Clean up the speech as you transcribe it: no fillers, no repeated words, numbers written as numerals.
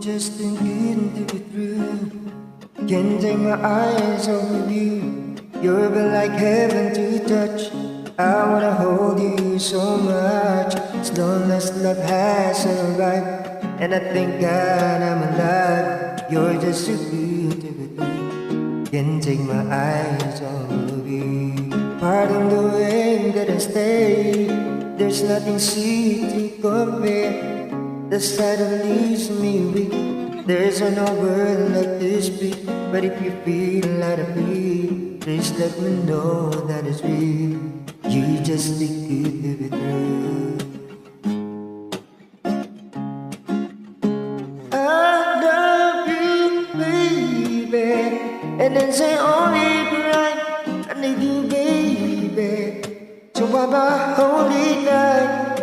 just too good to be true. Can't take my eyes off of you. You're been like heaven to touch. I wanna hold you so much. As long as love has arrived, and I thank God I'm alive. You're just too good to be true. Can't take my eyes off of you. Pardon the way that I stay. There's nothing sweet to compare. The sight of leaves me weak. There's no word like this beat. But if you feel like a beat, please let me know that it's real. You just be good to be true. I love you, baby, and then say only right. I need you, baby. So why my holy night?